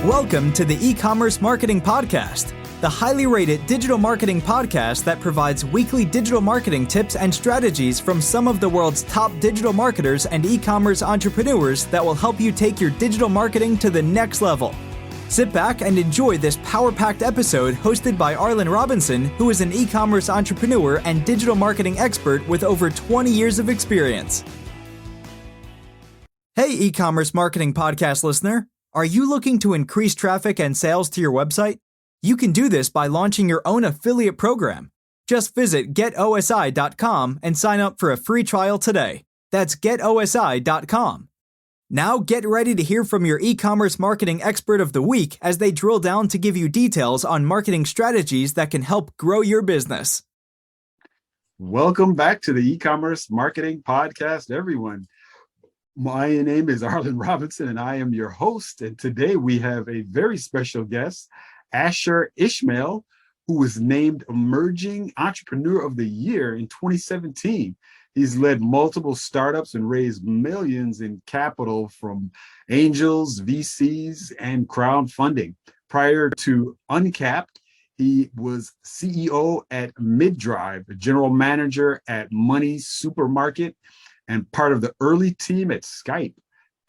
Welcome to the Ecommerce Marketing Podcast, the highly rated digital marketing podcast that provides weekly digital marketing tips and strategies from some of the world's top digital marketers and e-commerce entrepreneurs that will help you take your digital marketing to the next level. Sit back and enjoy this power-packed episode hosted by Arlen Robinson, who is an e-commerce entrepreneur and digital marketing expert with over 20 years of experience. Hey, e-commerce marketing podcast listener. Are you looking to increase traffic and sales to your website? You can do this by launching your own affiliate program. Just visit getosi.com and sign up for a free trial today. That's getosi.com. Now get ready to hear from your e-commerce marketing expert of the week as they drill down to give you details on marketing strategies that can help grow your business. Welcome back to the E-commerce Marketing Podcast, everyone. My name is Arlen Robinson, and I am your host. And today we have a very special guest, Asher Ismail, who was named Emerging Entrepreneur of the Year in 2017. He's led multiple startups and raised millions in capital from angels, VCs, and crowdfunding. Prior to Uncapped, he was CEO at Midrive, general manager at Moneysupermarket, and part of the early team at Skype.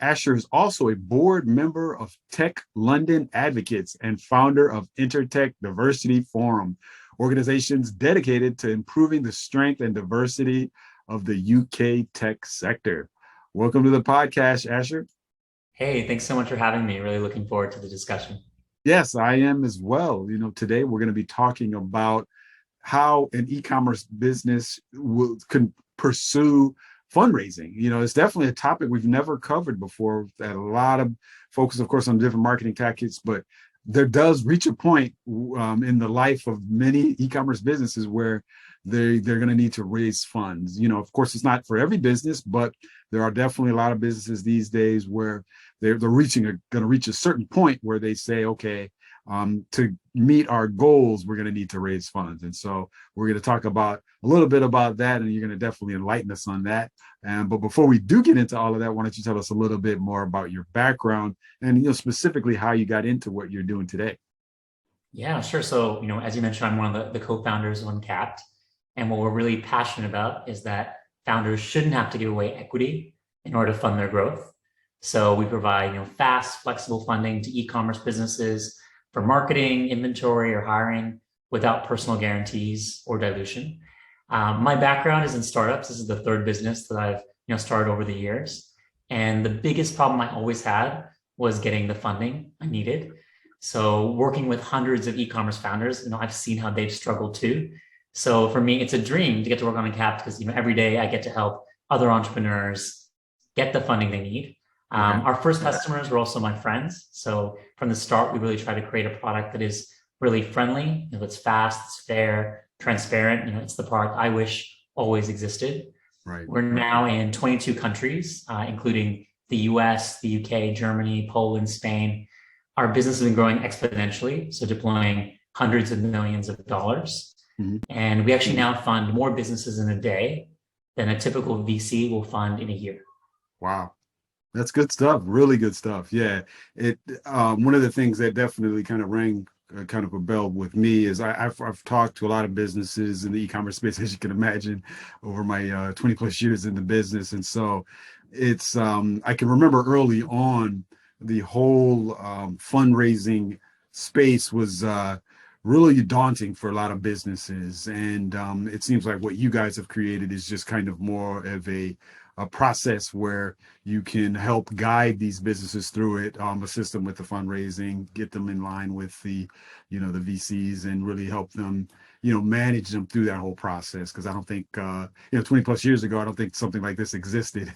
Asher is also a board member of Tech London Advocates and founder of InterTech Diversity Forum, organizations dedicated to improving the strength and diversity of the UK tech sector. Welcome to the podcast, Asher. Hey, thanks so much for having me. Really looking forward to the discussion. Yes, I am as well. Today we're going to be talking about how an e-commerce business can pursue fundraising. It's definitely a topic we've never covered before. We've had a lot of focus, of course, on different marketing tactics, but there does reach a point in the life of many e-commerce businesses where they're going to need to raise funds. Of course, it's not for every business, but there are definitely a lot of businesses these days where they're going to reach a certain point where they say, okay, to meet our goals, we're going to need to raise funds. And so we're going to talk about a little bit about that, and you're going to definitely enlighten us on that. But before we do get into all of that, why don't you tell us a little bit more about your background and specifically how you got into what you're doing today? Yeah, sure. So, as you mentioned, I'm one of the co-founders of Uncapped. And what we're really passionate about is that founders shouldn't have to give away equity in order to fund their growth. So we provide, fast, flexible funding to e-commerce businesses for marketing, inventory, or hiring without personal guarantees or dilution. My background is in startups. This is the third business that I've started over the years. And the biggest problem I always had was getting the funding I needed. So working with hundreds of e-commerce founders, I've seen how they've struggled too. So for me, it's a dream to get to work on Uncapped because every day I get to help other entrepreneurs get the funding they need. Our first customers were also my friends. So from the start, we really try to create a product that is really friendly. It's fast, it's fair, transparent. It's the product I wish always existed. Right. We're now in 22 countries, including the US, the UK, Germany, Poland, Spain. Our business has been growing exponentially, so deploying hundreds of millions of dollars. Mm-hmm. And we actually now fund more businesses in a day than a typical VC will fund in a year. Wow. That's good stuff. Really good stuff. Yeah. One of the things that definitely kind of rang kind of a bell with me is I've talked to a lot of businesses in the e-commerce space, as you can imagine, over my 20 plus years in the business. And so it's, I can remember early on the whole fundraising space was really daunting for a lot of businesses. And it seems like what you guys have created is just kind of more of a process where you can help guide these businesses through it, assist them with the fundraising, get them in line with the VCs, and really help them, manage them through that whole process. Because I don't think, 20 plus years ago, I don't think something like this existed.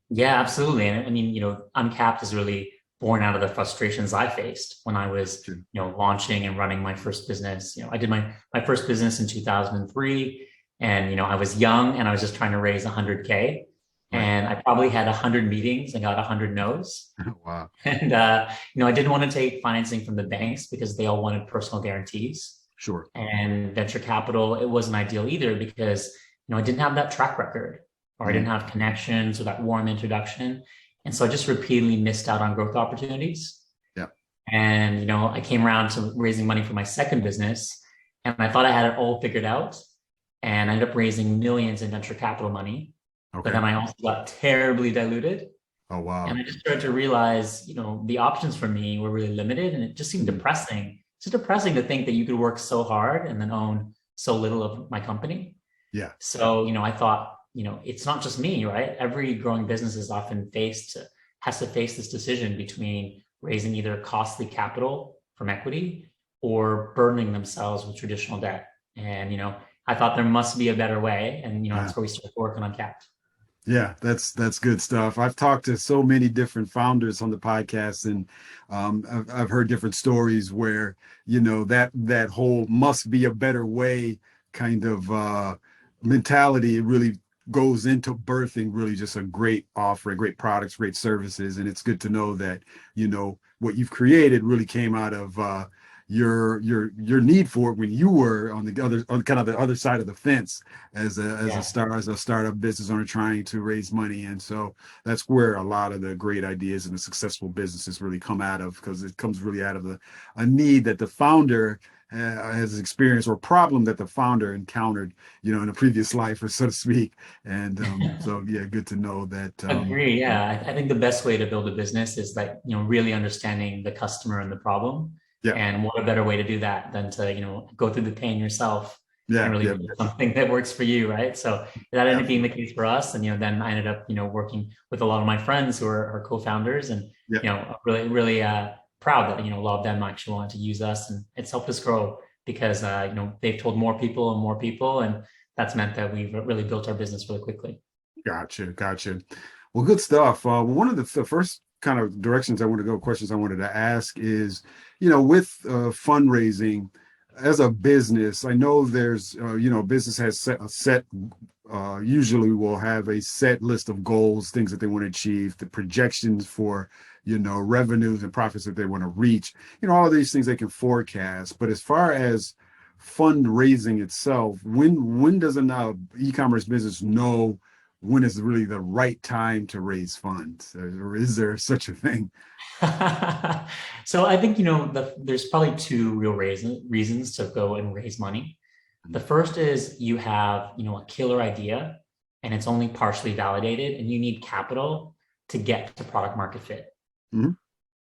Yeah, absolutely. And I mean, Uncapped is really born out of the frustrations I faced when I was, launching and running my first business. I did my first business in 2003. And, I was young and I was just trying to raise 100K, and I probably had 100 meetings and got 100 no's. Wow. And, I didn't want to take financing from the banks because they all wanted personal guarantees. Sure. And venture capital, it wasn't ideal either because, I didn't have that track record, or I didn't have connections or that warm introduction. And so I just repeatedly missed out on growth opportunities. Yeah. And, I came around to raising money for my second business, and I thought I had it all figured out. And I ended up raising millions in venture capital money. But Okay. then I also got terribly diluted. Oh, wow. And I just started to realize, the options for me were really limited. And it just seemed depressing. It's just depressing to think that you could work so hard and then own so little of my company. Yeah. So, I thought, it's not just me, right? Every growing business is often has to face this decision between raising either costly capital from equity or burdening themselves with traditional debt. And, I thought there must be a better way. And, that's where we started working on Uncapped. Yeah, that's good stuff. I've talked to so many different founders on the podcast, and I've heard different stories where, that whole must be a better way kind of mentality really goes into birthing really just a great offering, great products, great services. And it's good to know that, what you've created really came out of your need for it when you were on the other side of the fence as a startup business owner trying to raise money. And so that's where a lot of the great ideas and the successful businesses really come out of, because it comes really out of a need that the founder has experienced, or problem that the founder encountered, in a previous life, or so to speak. And so, yeah, good to know that. Agree. Yeah. I think the best way to build a business is really understanding the customer and the problem. Yeah. And what a better way to do that than to, go through the pain yourself and really do something that works for you. Right. So that ended up being the case for us. And, then I ended up, working with a lot of my friends who are co-founders, and, really, really proud that, a lot of them actually wanted to use us, and it's helped us grow because, they've told more people, and that's meant that we've really built our business really quickly. Gotcha. Well, good stuff. One of the first kind of directions I want to go, questions I wanted to ask is, with fundraising as a business, I know there's, business has usually will have a set list of goals, things that they want to achieve, the projections for, revenues and profits that they want to reach, all of these things they can forecast. But as far as fundraising itself, when does an e-commerce business know when is really the right time to raise funds, or is there such a thing? So I think, there's probably two real reasons to go and raise money. The first is you have, a killer idea and it's only partially validated, and you need capital to get to product market fit. Mm-hmm.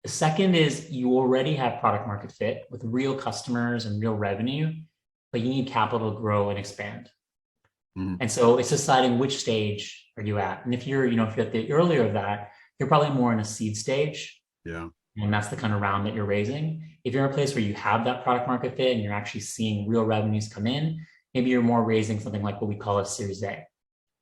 The second is you already have product market fit with real customers and real revenue, but you need capital to grow and expand. Mm-hmm. And so it's deciding which stage are you at. And if you're at the earlier of that, you're probably more in a seed stage. Yeah. And that's the kind of round that you're raising. If you're in a place where you have that product market fit and you're actually seeing real revenues come in, maybe you're more raising something like what we call a Series A,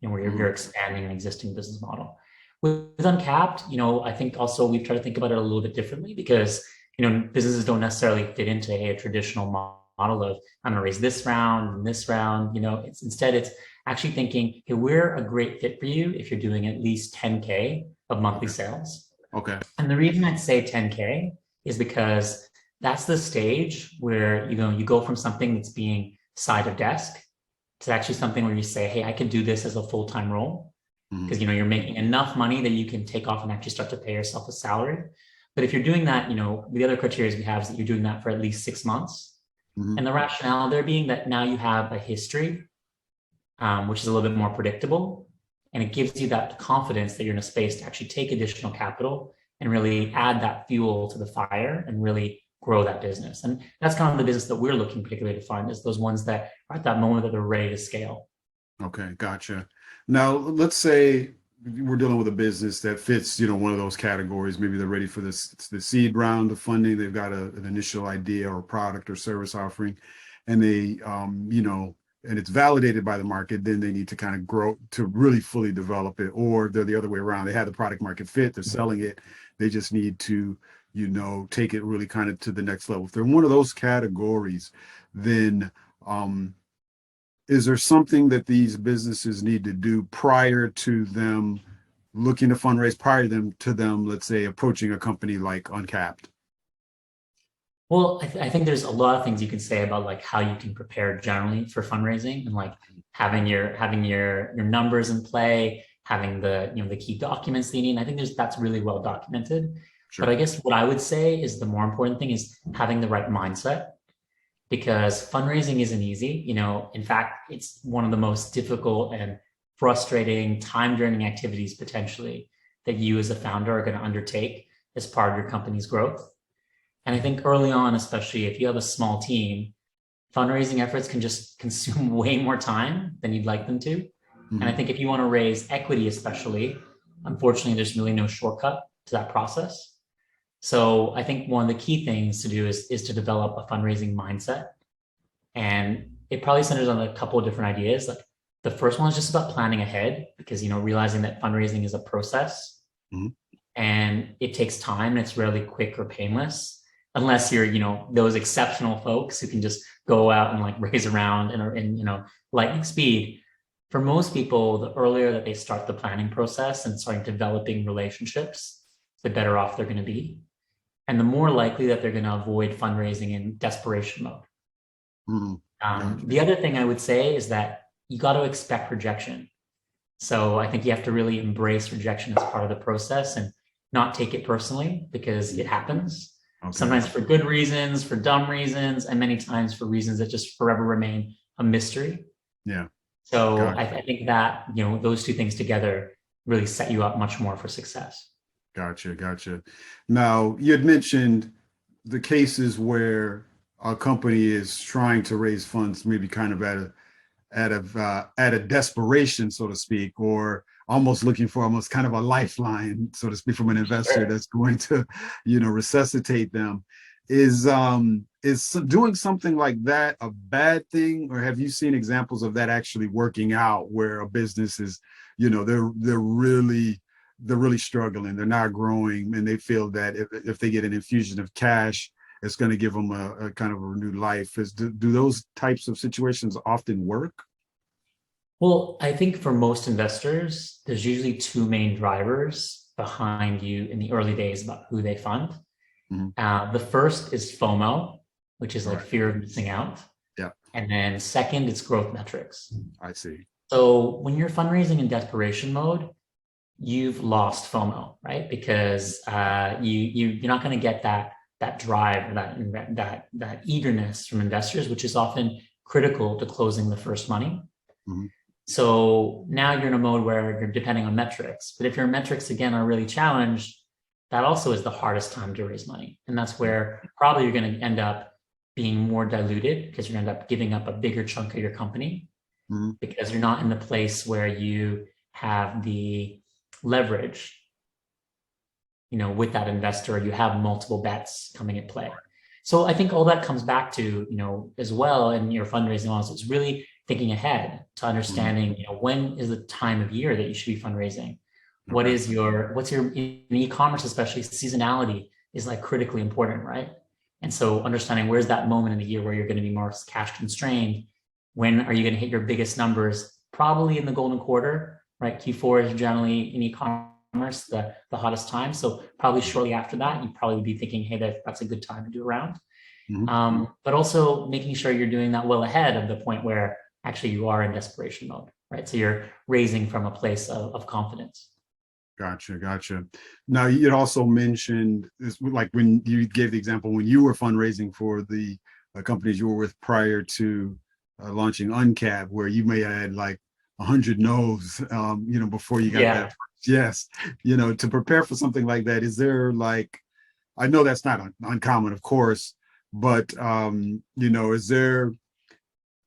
where you're expanding an existing business model. With Uncapped, I think also we've tried to think about it a little bit differently, because, businesses don't necessarily fit into a traditional model of I'm going to raise this round and this round. It's actually thinking, hey, we're a great fit for you if you're doing at least 10K of monthly sales. Okay. And the reason I'd say 10K is because that's the stage where, you go from something that's being side of desk to actually something where you say, hey, I can do this as a full-time role. Because, you're making enough money that you can take off and actually start to pay yourself a salary. But if you're doing that, the other criteria we have is that you're doing that for at least 6 months. Mm-hmm. And the rationale there being that now you have a history, which is a little bit more predictable. And it gives you that confidence that you're in a space to actually take additional capital and really add that fuel to the fire and really grow that business. And that's kind of the business that we're looking particularly to find, is those ones that are at that moment that they're ready to scale. Okay, gotcha. Now, let's say we're dealing with a business that fits, one of those categories. Maybe they're ready for the seed round of funding. They've got an initial idea or product or service offering, and they, and it's validated by the market. Then they need to kind of grow to really fully develop it, or they're the other way around. They have the product market fit. They're selling it. They just need to, take it really kind of to the next level. If they're in one of those categories, then, is there something that these businesses need to do prior to them looking to fundraise, prior to them, let's say, approaching a company like Uncapped? Well, I think there's a lot of things you can say about how you can prepare generally for fundraising, and having your numbers in play, having the the key documents they need. I think that's really well documented. But I guess what I would say is the more important thing is having the right mindset, because fundraising isn't easy. In fact, it's one of the most difficult and frustrating, time-draining activities potentially that you as a founder are going to undertake as part of your company's growth. And I think early on, especially if you have a small team, fundraising efforts can just consume way more time than you'd like them to. Mm-hmm. And I think if you want to raise equity, especially, unfortunately, there's really no shortcut to that process. So I think one of the key things to do is to develop a fundraising mindset. And it probably centers on a couple of different ideas. Like the first one is just about planning ahead, because, realizing that fundraising is a process, mm-hmm. and it takes time and it's rarely quick or painless, unless you're, those exceptional folks who can just go out and like raise around in lightning speed. For most people, the earlier that they start the planning process and starting developing relationships, the better off they're going to be. And the more likely that they're going to avoid fundraising in desperation mode. Mm-hmm. The other thing I would say is that you got to expect rejection. So I think you have to really embrace rejection as part of the process and not take it personally, because it happens. Okay. Sometimes for good reasons, for dumb reasons, and many times for reasons that just forever remain a mystery. Yeah. So I think that, those two things together really set you up much more for success. Gotcha. Now, you had mentioned the cases where a company is trying to raise funds, maybe kind of at a desperation, so to speak, or almost looking for almost kind of a lifeline, so to speak, from an investor that's going to, resuscitate them. Is doing something like that a bad thing, or have you seen examples of that actually working out, where a business is, they're really struggling, they're not growing, and they feel that if they get an infusion of cash, it's going to give them a kind of a renewed life? Do those types of situations often work? Well, I think for most investors, there's usually two main drivers behind you in the early days about who they fund. Mm-hmm. The first is FOMO, which is like fear of missing out. Yeah. And then second, it's growth metrics. I see. So when you're fundraising in desperation mode, you've lost FOMO, right? Because you're not going to get that drive, that eagerness from investors, which is often critical to closing the first money. Mm-hmm. So now you're in a mode where you're depending on metrics. But if your metrics, again, are really challenged, that also is the hardest time to raise money. And that's where probably you're going to end up being more diluted, because you're going to end up giving up a bigger chunk of your company, mm-hmm. because you're not in the place where you have the leverage, with that investor. You have multiple bets coming at play. So I think all that comes back to, as well in your fundraising also, it's really thinking ahead to understanding, when is the time of year that you should be fundraising? What's your, in e-commerce, especially, seasonality is like critically important, right? And so understanding where's that moment in the year where you're going to be more cash constrained. When are you going to hit your biggest numbers? Probably in the golden quarter, right? Q4 is generally in e-commerce the hottest time. So probably shortly after that, you probably would be thinking, hey, that's a good time to do a round. Mm-hmm. But also making sure you're doing that well ahead of the point where actually you are in desperation mode, right? So you're raising from a place of confidence. Gotcha. Now, you had also mentioned this, like when you gave the example when you were fundraising for the companies you were with prior to launching Uncapped, where you may have had like 100 no's, before you got that. Yes. To prepare for something like that, is there like, I know that's not uncommon, of course, but,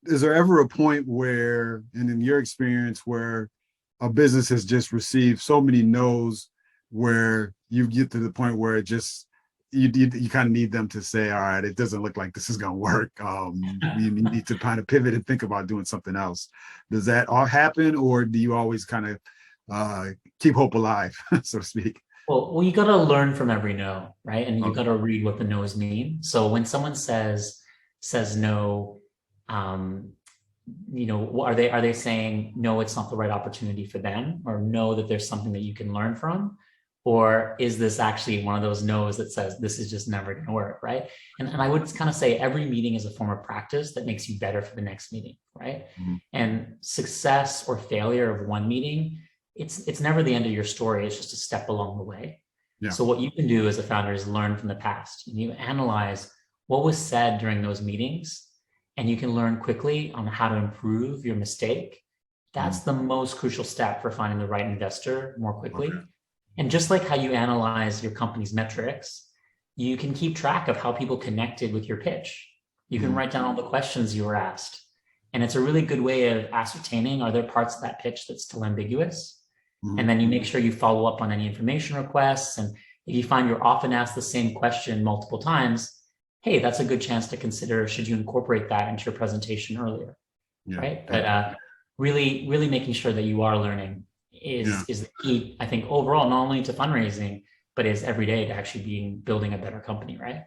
is there ever a point where, and in your experience, where a business has just received so many no's, where you get to the point where it just, you kind of need them to say, all right, it doesn't look like this is going to work. You need to kind of pivot and think about doing something else. Does that all happen, or do you always kind of keep hope alive, so to speak? Well, you got to learn from every no, right? And you got to read what the no's mean. So when someone says no, are they saying no, it's not the right opportunity for them, or no, that there's something that you can learn from? Or is this actually one of those no's that says this is just never going to work, right? And I would kind of say every meeting is a form of practice that makes you better for the next meeting, right? Mm-hmm. And success or failure of one meeting, it's never the end of your story. It's just a step along the way. Yeah. So what you can do as a founder is learn from the past, and you analyze what was said during those meetings, and you can learn quickly on how to improve your mistake. That's the most crucial step for finding the right investor more quickly. Okay. And just like how you analyze your company's metrics, you can keep track of how people connected with your pitch. You can write down all the questions you were asked. And it's a really good way of ascertaining, are there parts of that pitch that's still ambiguous? And then you make sure you follow up on any information requests. And if you find you're often asked the same question multiple times, hey, that's a good chance to consider, should you incorporate that into your presentation earlier, right? But really making sure that you are learning is the key, I think, overall, not only to fundraising, but is every day to actually building a better company, right?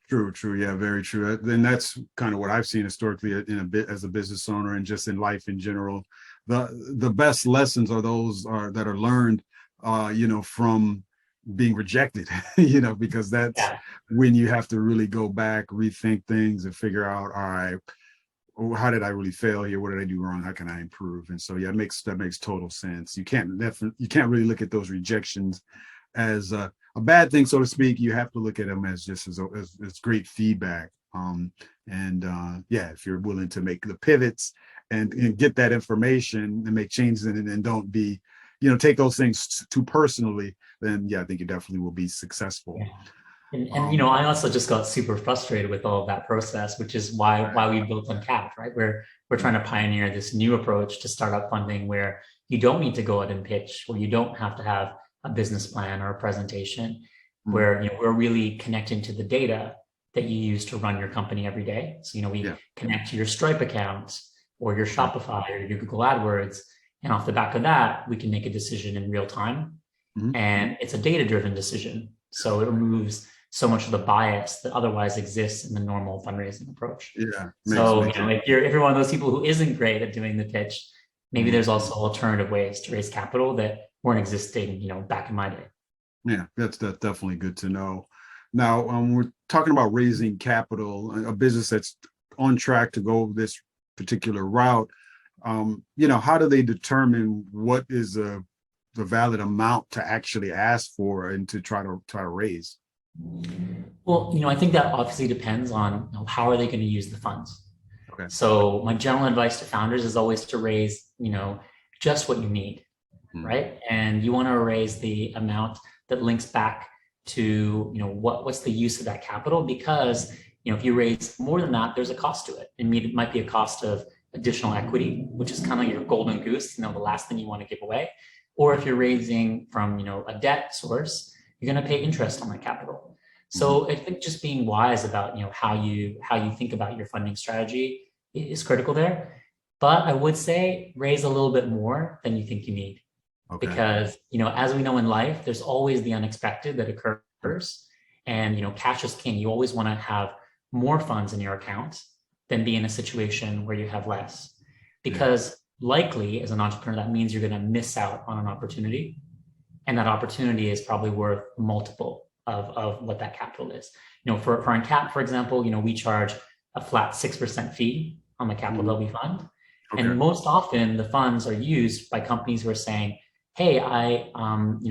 True. Yeah, very true. And that's kind of what I've seen historically in a bit as a business owner and just in life in general. The best lessons are those that are learned, from being rejected, because that's when you have to really go back, rethink things and figure out, all right, how did I really fail here? What did I do wrong? How can I improve? And so, that makes total sense. You can't really look at those rejections as a bad thing, so to speak. You have to look at them as just as great feedback. If you're willing to make the pivots and get that information and make changes in it, and don't be, take those things too personally, then I think you definitely will be successful. And I also just got super frustrated with all of that process, which is why we built Uncapped, right? We're trying to pioneer this new approach to startup funding where you don't need to go out and pitch, where you don't have to have a business plan or a presentation, where we're really connecting to the data that you use to run your company every day. So we connect to your Stripe account or your Shopify or your Google AdWords, and off the back of that, we can make a decision in real time, and it's a data-driven decision. So it removes so much of the bias that otherwise exists in the normal fundraising approach. If you're one of those people who isn't great at doing the pitch, maybe there's also alternative ways to raise capital that weren't existing, back in my day. Yeah, that's definitely good to know. Now, we're talking about raising capital, a business that's on track to go this particular route. How do they determine what is the valid amount to actually ask for and to try to raise? Well, I think that obviously depends on how are they going to use the funds. Okay. So my general advice to founders is always to raise, just what you need, right? And you want to raise the amount that links back to, what's the use of that capital? Because, if you raise more than that, there's a cost to it. And it might be a cost of additional equity, which is kind of your golden goose, the last thing you want to give away. Or if you're raising from, a debt source, you're going to pay interest on that capital. So I think just being wise about, how you think about your funding strategy is critical there. But I would say raise a little bit more than you think you need. Okay. Because, as we know in life, there's always the unexpected that occurs. And, cash is king. You always want to have more funds in your account than be in a situation where you have less. Because likely, as an entrepreneur, that means you're going to miss out on an opportunity. And that opportunity is probably worth a multiple of what that capital is. For Uncapped, for example, we charge a flat 6% fee on the capital that we fund. Okay. And most often the funds are used by companies who are saying, hey, I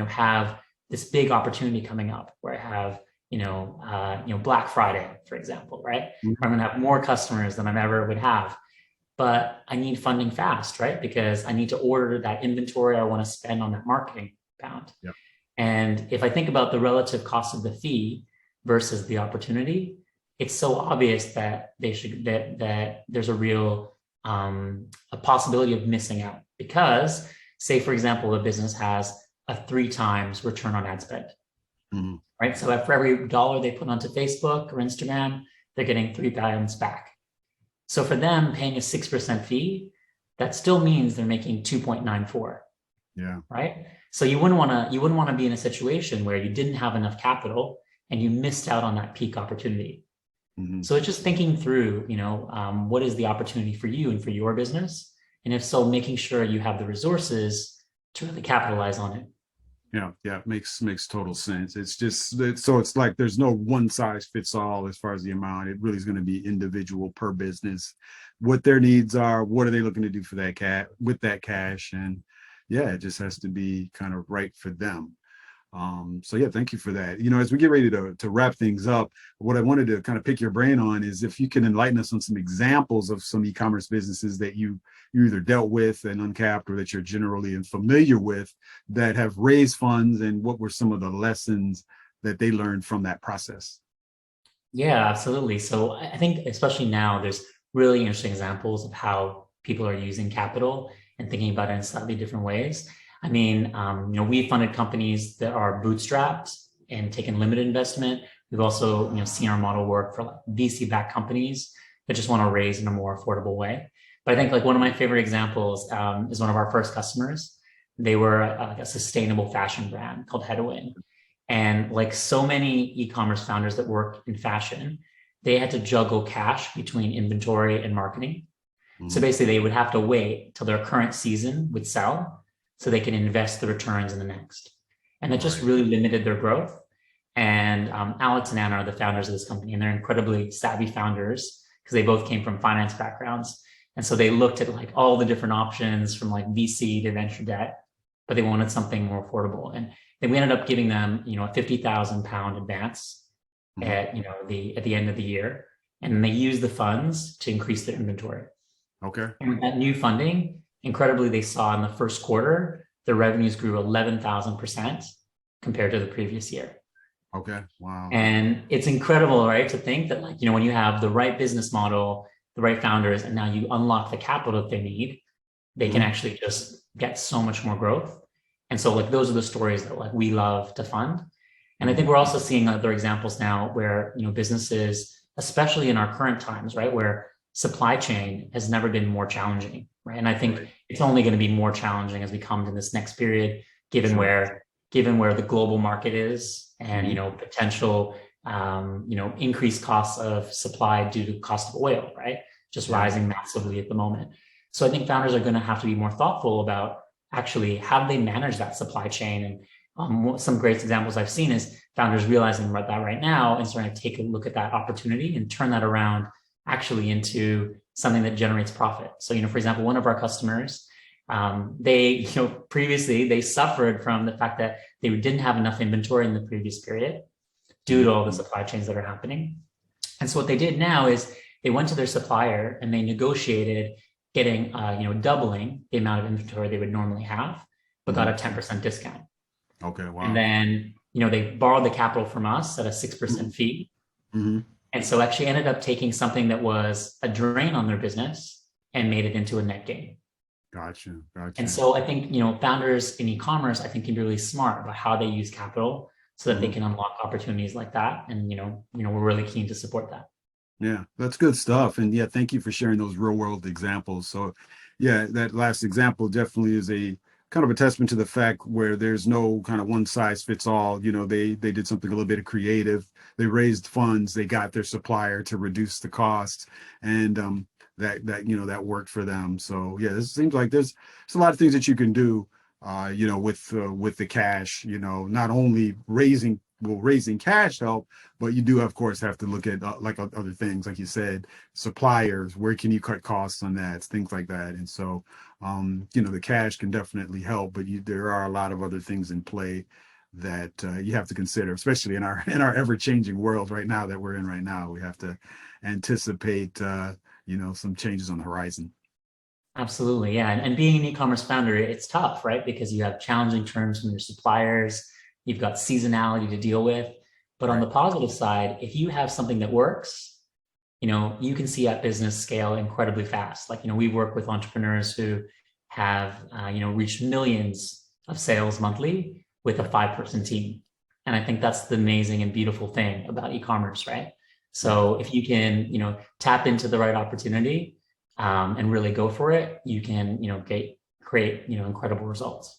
have this big opportunity coming up where I have, Black Friday, for example, right? Where I'm gonna have more customers than I ever would have. But I need funding fast, right? Because I need to order that inventory I want to spend on that marketing pound. Yep. And if I think about the relative cost of the fee versus the opportunity, it's so obvious that that there's a real a possibility of missing out. Because say, for example, a business has a 3 times return on ad spend, right? So for every dollar they put onto Facebook or Instagram, they're getting 3 times back. So for them, paying a 6% fee, that still means they're making 2.94. Yeah. Right. So you wouldn't want to be in a situation where you didn't have enough capital and you missed out on that peak opportunity. So it's just thinking through, what is the opportunity for you and for your business? And if so, making sure you have the resources to really capitalize on it. Yeah, makes total sense. It's like there's no one size fits all as far as the amount. It really is going to be individual per business, what their needs are, what are they looking to do for that with that cash, and it just has to be kind of right for them. So yeah, thank you for that. As we get ready to wrap things up, what I wanted to kind of pick your brain on is if you can enlighten us on some examples of some e-commerce businesses that you either dealt with and Uncapped, or that you're generally familiar with, that have raised funds, and what were some of the lessons that they learned from that process. Yeah, absolutely. So I think especially now, there's really interesting examples of how people are using capital and thinking about it in slightly different ways. I mean, we funded companies that are bootstrapped and taken limited investment. We've also, seen our model work for like VC-backed companies that just want to raise in a more affordable way. But I think like one of my favorite examples is one of our first customers. They were a sustainable fashion brand called Headwind. And like so many e-commerce founders that work in fashion, they had to juggle cash between inventory and marketing. So basically they would have to wait till their current season would sell so they can invest the returns in the next. And that just really limited their growth. And Alex and Anna are the founders of this company, and they're incredibly savvy founders because they both came from finance backgrounds. And so they looked at like all the different options from like VC to venture debt, but they wanted something more affordable. And then we ended up giving them, a £50,000 advance at the end of the year, and they used the funds to increase their inventory. Okay. And with that new funding, incredibly, they saw in the first quarter their revenues grew 11,000% compared to the previous year. Okay. Wow. And it's incredible, right, to think that like when you have the right business model, the right founders, and now you unlock the capital that they need, they can actually just get so much more growth. And so like those are the stories that like we love to fund. And I think we're also seeing other examples now where, businesses, especially in our current times, right, where supply chain has never been more challenging, right? And I think it's only going to be more challenging as we come to this next period, given where the global market is and, potential, increased costs of supply due to cost of oil, right? Just rising massively at the moment. So I think founders are going to have to be more thoughtful about actually how do they manage that supply chain. And some great examples I've seen is founders realizing about that right now and starting to take a look at that opportunity and turn that around actually into something that generates profit. So, for example, one of our customers, they, previously they suffered from the fact that they didn't have enough inventory in the previous period due to all the supply chains that are happening. And so what they did now is they went to their supplier and they negotiated getting, doubling the amount of inventory they would normally have, but got a 10% discount. Okay, wow. And then, they borrowed the capital from us at a 6% fee. And so actually ended up taking something that was a drain on their business and made it into a net gain. Gotcha. And so I think, founders in e-commerce, I think, can be really smart about how they use capital so that they can unlock opportunities like that. And, we're really keen to support that. Yeah, that's good stuff. And yeah, thank you for sharing those real world examples. So yeah, that last example definitely is a kind of a testament to the fact where there's no kind of one size fits all. They did something a little bit creative. They raised funds, they got their supplier to reduce the cost, and that worked for them. So yeah, this seems like there's a lot of things that you can do with the cash, not only raising cash help, but you do of course have to look at like other things, like you said, suppliers, where can you cut costs on that, things like that. And so the cash can definitely help, but there are a lot of other things in play that you have to consider, especially in our ever-changing world right now that we're in right now. We have to anticipate some changes on the horizon. Absolutely. Yeah. And being an e-commerce founder, it's tough, right? Because you have challenging terms from your suppliers, you've got seasonality to deal with. But on the positive side, if you have something that works, you can see that business scale incredibly fast. Like, we've worked with entrepreneurs who have, reached millions of sales monthly with a 5-person team. And I think that's the amazing and beautiful thing about e-commerce, right? So if you can, tap into the right opportunity and really go for it, you can, create, incredible results.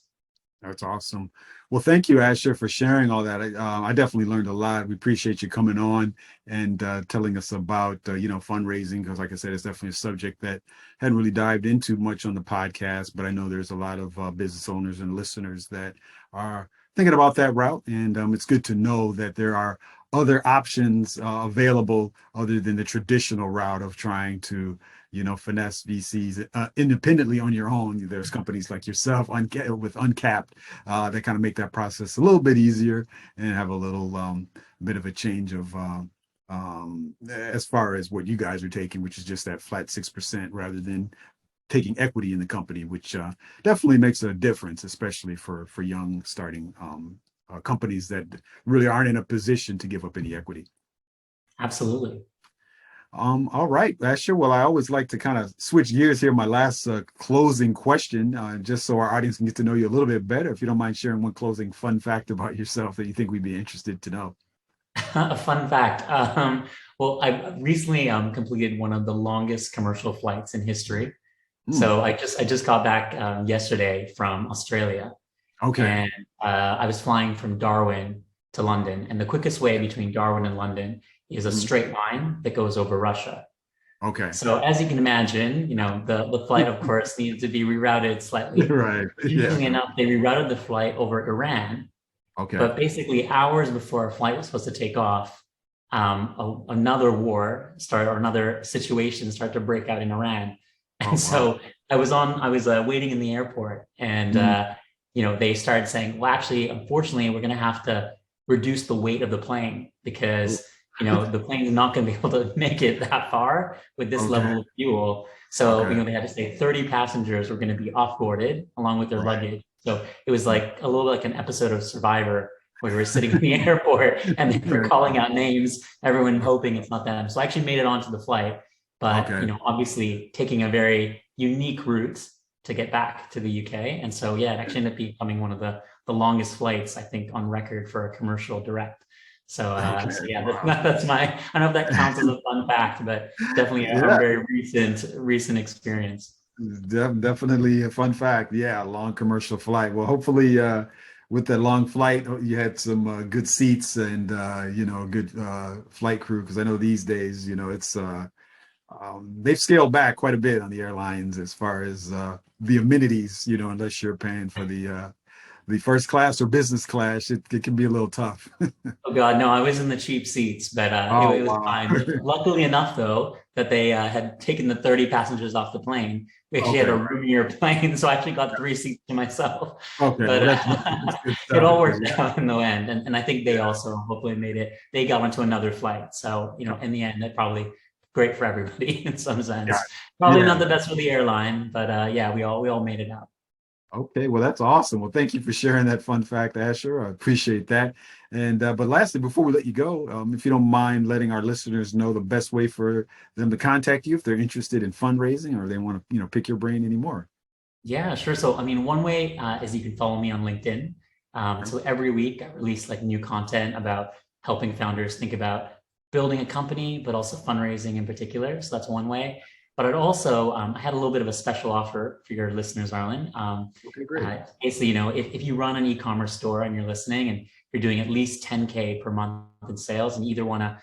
That's awesome. Well, thank you, Asher, for sharing all that. I definitely learned a lot. We appreciate you coming on and telling us about, fundraising, because like I said, it's definitely a subject that hadn't really dived into much on the podcast, but I know there's a lot of business owners and listeners that are thinking about that route. And it's good to know that there are other options available other than the traditional route of trying to, finesse VCs independently on your own. There's companies like yourself with Uncapped that kind of make that process a little bit easier and have a little bit of a change of as far as what you guys are taking, which is just that flat 6% rather than taking equity in the company, which definitely makes a difference, especially for young starting companies that really aren't in a position to give up any equity. Absolutely. All right, Asher. Well, I always like to kind of switch gears here. My last closing question, just so our audience can get to know you a little bit better. If you don't mind sharing one closing fun fact about yourself that you think we'd be interested to know. A fun fact. Well, I recently completed one of the longest commercial flights in history. So I just got back yesterday from Australia. Okay. And I was flying from Darwin to London, and the quickest way between Darwin and London is a straight line that goes over Russia. Okay. So as you can imagine, the flight, of course, needed to be rerouted slightly. Right. Interestingly enough, they rerouted the flight over Iran. Okay. But basically, hours before our flight was supposed to take off, another war started, or another situation started to break out in Iran. And so I was waiting in the airport, and they started saying, well, actually, unfortunately, we're going to have to reduce the weight of the plane because the plane is not going to be able to make it that far with this level of fuel. So they had to say 30 passengers were going to be off-boarded along with their luggage. So it was like a little like an episode of Survivor where we were sitting in the airport and they were calling out names, everyone hoping it's not them. So I actually made it onto the flight, but obviously taking a very unique route to get back to the UK. And so it actually ended up becoming one of the longest flights, I think, on record for a commercial direct. So, that's my, I don't know if that counts as a fun fact, but definitely a very recent experience. Definitely a fun fact. Yeah, a long commercial flight. Well, hopefully with that long flight, you had some good seats and, good flight crew. Because I know these days, it's they've scaled back quite a bit on the airlines as far as the amenities, unless you're paying for the first class or business class, it can be a little tough. Oh God, no, I was in the cheap seats, but it was fine. Luckily enough, though, that they had taken the 30 passengers off the plane. We actually had a roomier plane, so I actually got 3 seats to myself. Okay, but it all worked out in the end. And I think they also hopefully they got onto another flight. So, in the end, that probably great for everybody in some sense. Yeah. Probably not the best for the airline, but we all made it out. Okay, well, that's awesome. Well, thank you for sharing that fun fact, Asher. I appreciate that. And but lastly, before we let you go, if you don't mind letting our listeners know the best way for them to contact you if they're interested in fundraising or they want to, pick your brain anymore. Yeah, sure. So, one way is you can follow me on LinkedIn. So every week I release new content about helping founders think about building a company, but also fundraising in particular. So that's one way. But I'd also, I had a little bit of a special offer for your listeners, Arlen. Okay, great. Basically, if you run an e-commerce store and you're listening and you're doing at least 10K per month in sales and either want to,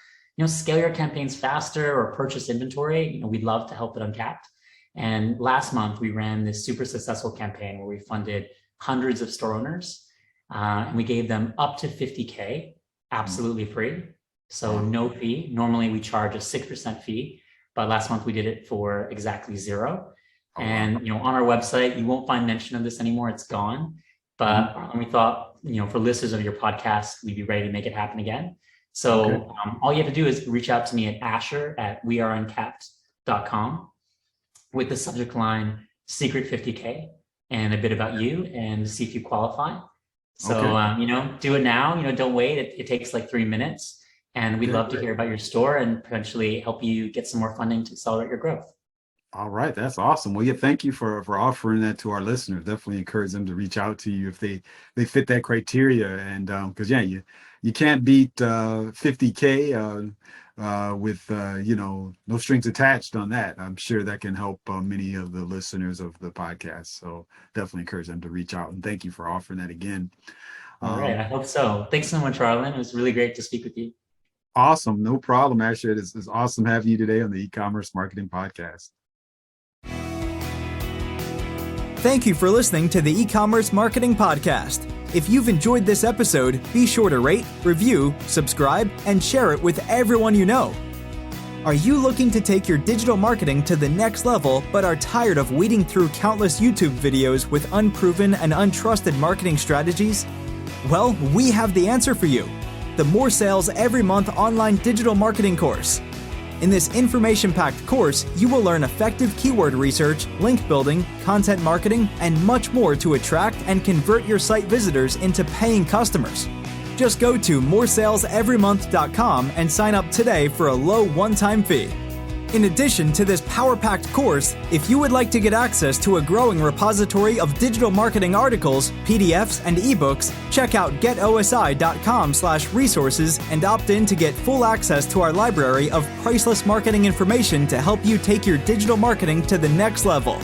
scale your campaigns faster or purchase inventory, we'd love to help at Uncapped. And last month we ran this super successful campaign where we funded hundreds of store owners and we gave them up to 50K, absolutely free. So no fee. Normally we charge a 6% fee. But last month we did it for exactly 0. And, on our website, you won't find mention of this anymore. It's gone. But we thought, for listeners of your podcast, we'd be ready to make it happen again. So all you have to do is reach out to me at asher@weareuncapped.com with the subject line secret 50K and a bit about you and see if you qualify. So, do it now, don't wait. It takes 3 minutes. And we'd love to hear about your store and potentially help you get some more funding to accelerate your growth. All right, that's awesome. Well, thank you for offering that to our listeners. Definitely encourage them to reach out to you if they fit that criteria. And because you can't beat 50K with no strings attached on that. I'm sure that can help many of the listeners of the podcast. So definitely encourage them to reach out. And thank you for offering that again. All right, I hope so. Thanks so much, Arlen. It was really great to speak with you. Awesome. No problem, Asher. It's awesome having you today on the Ecommerce Marketing Podcast. Thank you for listening to the Ecommerce Marketing Podcast. If you've enjoyed this episode, be sure to rate, review, subscribe, and share it with everyone you know. Are you looking to take your digital marketing to the next level but are tired of weeding through countless YouTube videos with unproven and untrusted marketing strategies? Well, we have the answer for you. The More Sales Every Month online digital marketing course. In this information-packed course, you will learn effective keyword research, link building, content marketing, and much more to attract and convert your site visitors into paying customers. Just go to moresaleseverymonth.com and sign up today for a low one-time fee. In addition to this power-packed course, if you would like to get access to a growing repository of digital marketing articles, PDFs, and ebooks, check out getosi.com/resources and opt in to get full access to our library of priceless marketing information to help you take your digital marketing to the next level.